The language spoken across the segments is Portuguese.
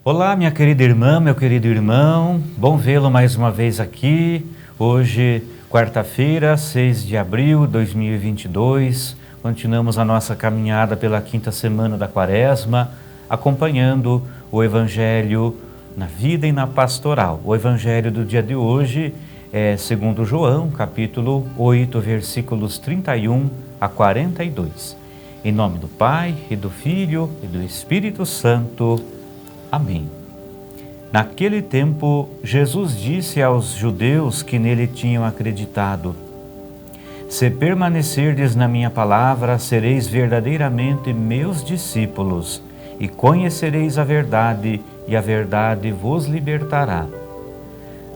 Olá, minha querida irmã, meu querido irmão, bom vê-lo mais uma vez aqui. Hoje, quarta-feira, 6 de abril de 2022, continuamos a nossa caminhada pela quinta semana da Quaresma, acompanhando o Evangelho na vida e na pastoral. O Evangelho do dia de hoje é segundo João, capítulo 8, versículos 31 a 42. Em nome do Pai, e do Filho, e do Espírito Santo. Amém. Naquele tempo, Jesus disse aos judeus que nele tinham acreditado: Se permanecerdes na minha palavra, sereis verdadeiramente meus discípulos, e conhecereis a verdade, e a verdade vos libertará.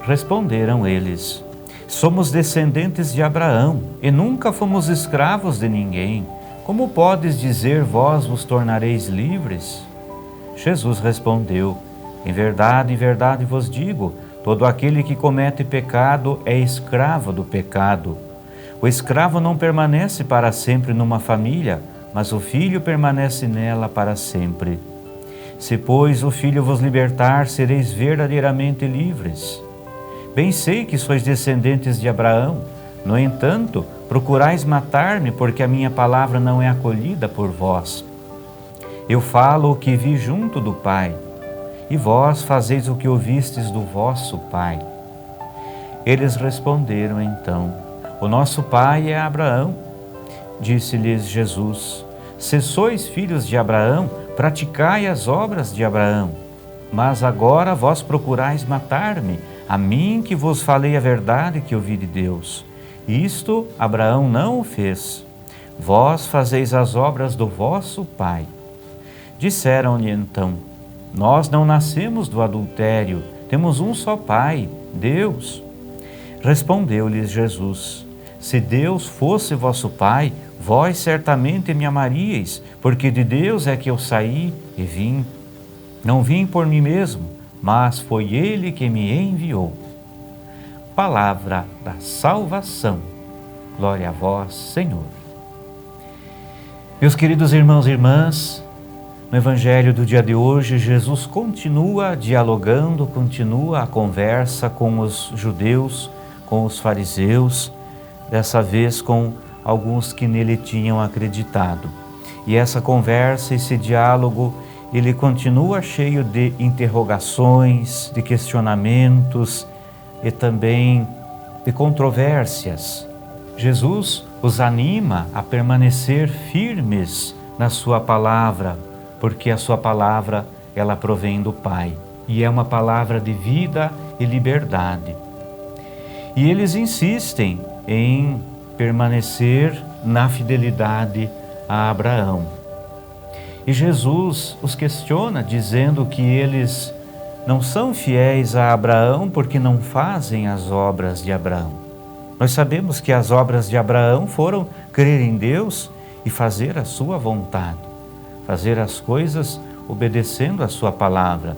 Responderam eles: Somos descendentes de Abraão, e nunca fomos escravos de ninguém. Como podes dizer, vós vos tornareis livres? Jesus respondeu: em verdade vos digo, todo aquele que comete pecado é escravo do pecado. O escravo não permanece para sempre numa família, mas o filho permanece nela para sempre. Se, pois, o Filho vos libertar, sereis verdadeiramente livres. Bem sei que sois descendentes de Abraão, no entanto, procurais matar-me, porque a minha palavra não é acolhida por vós. Eu falo o que vi junto do Pai, e vós fazeis o que ouvistes do vosso pai. Eles responderam então: O nosso pai é Abraão. Disse-lhes Jesus: Se sois filhos de Abraão, praticai as obras de Abraão. Mas agora vós procurais matar-me, a mim que vos falei a verdade que ouvi de Deus. Isto Abraão não o fez. Vós fazeis as obras do vosso pai. Disseram-lhe então: Nós não nascemos do adultério, temos um só Pai, Deus. Respondeu-lhes Jesus: Se Deus fosse vosso Pai, vós certamente me amaríeis, porque de Deus é que eu saí e vim. Não vim por mim mesmo, mas foi Ele que me enviou. Palavra da salvação. Glória a vós, Senhor. Meus queridos irmãos e irmãs, no Evangelho do dia de hoje, Jesus continua dialogando, continua a conversa com os judeus, com os fariseus, dessa vez com alguns que nele tinham acreditado. E essa conversa, esse diálogo, ele continua cheio de interrogações, de questionamentos e também de controvérsias. Jesus os anima a permanecer firmes na sua palavra, porque a sua palavra, ela provém do Pai, e é uma palavra de vida e liberdade. E eles insistem em permanecer na fidelidade a Abraão. E Jesus os questiona, dizendo que eles não são fiéis a Abraão porque não fazem as obras de Abraão. Nós sabemos que as obras de Abraão foram crer em Deus e fazer a sua vontade, fazer as coisas obedecendo a sua palavra.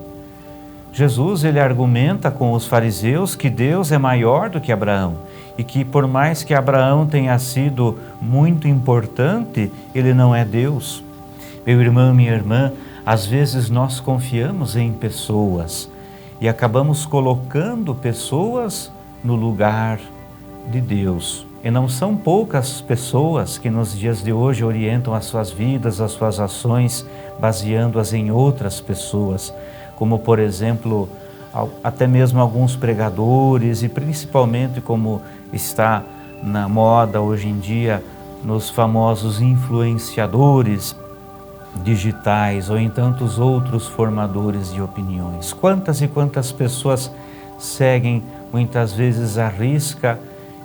Jesus, ele argumenta com os fariseus que Deus é maior do que Abraão e que por mais que Abraão tenha sido muito importante, ele não é Deus. Meu irmão, minha irmã, às vezes nós confiamos em pessoas e acabamos colocando pessoas no lugar de Deus. E não são poucas pessoas que nos dias de hoje orientam as suas vidas, as suas ações, baseando-as em outras pessoas, como por exemplo, até mesmo alguns pregadores e principalmente como está na moda hoje em dia, nos famosos influenciadores digitais ou em tantos outros formadores de opiniões. Quantas e quantas pessoas seguem, muitas vezes à risca,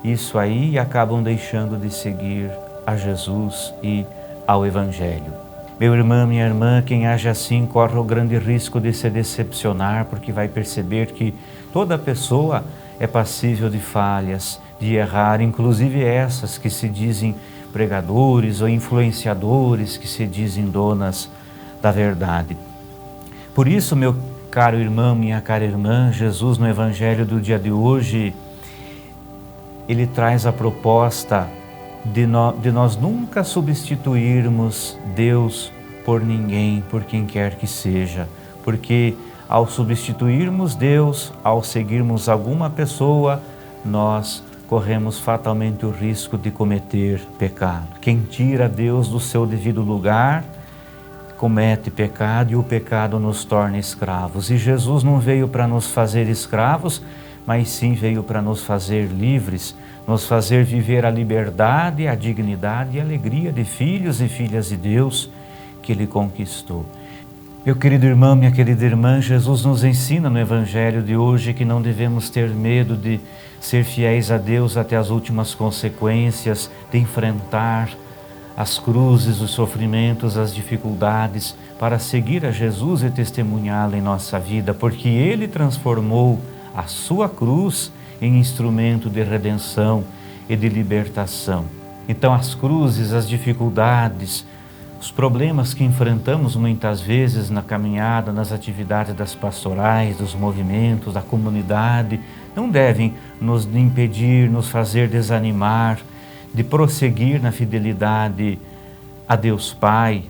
isso aí e acabam deixando de seguir a Jesus e ao Evangelho. Meu irmão, minha irmã, quem age assim corre o grande risco de se decepcionar, porque vai perceber que toda pessoa é passível de falhas, de errar, inclusive essas que se dizem pregadores ou influenciadores, que se dizem donas da verdade. Por isso, meu caro irmão, minha cara irmã, Jesus no Evangelho do dia de hoje, ele traz a proposta de nós nunca substituirmos Deus por ninguém, por quem quer que seja, porque ao substituirmos Deus, ao seguirmos alguma pessoa, nós corremos fatalmente o risco de cometer pecado. Quem tira Deus do seu devido lugar, comete pecado e o pecado nos torna escravos. E Jesus não veio para nos fazer escravos, mas sim veio para nos fazer livres, nos fazer viver a liberdade, a dignidade e a alegria de filhos e filhas de Deus que Ele conquistou. Meu querido irmão, minha querida irmã, Jesus nos ensina no Evangelho de hoje que não devemos ter medo de ser fiéis a Deus até as últimas consequências, de enfrentar as cruzes, os sofrimentos, as dificuldades, para seguir a Jesus e testemunhá-lo em nossa vida, porque Ele transformou a sua cruz em instrumento de redenção e de libertação. Então as cruzes, as dificuldades, os problemas que enfrentamos muitas vezes na caminhada, nas atividades das pastorais, dos movimentos, da comunidade, não devem nos impedir, nos fazer desanimar, de prosseguir na fidelidade a Deus Pai,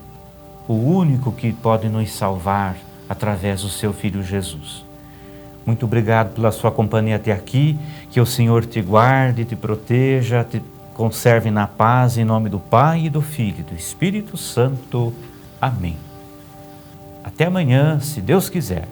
o único que pode nos salvar através do seu Filho Jesus. Muito obrigado pela sua companhia até aqui, que o Senhor te guarde, te proteja, te conserve na paz, em nome do Pai, e do Filho e do Espírito Santo. Amém. Até amanhã, se Deus quiser.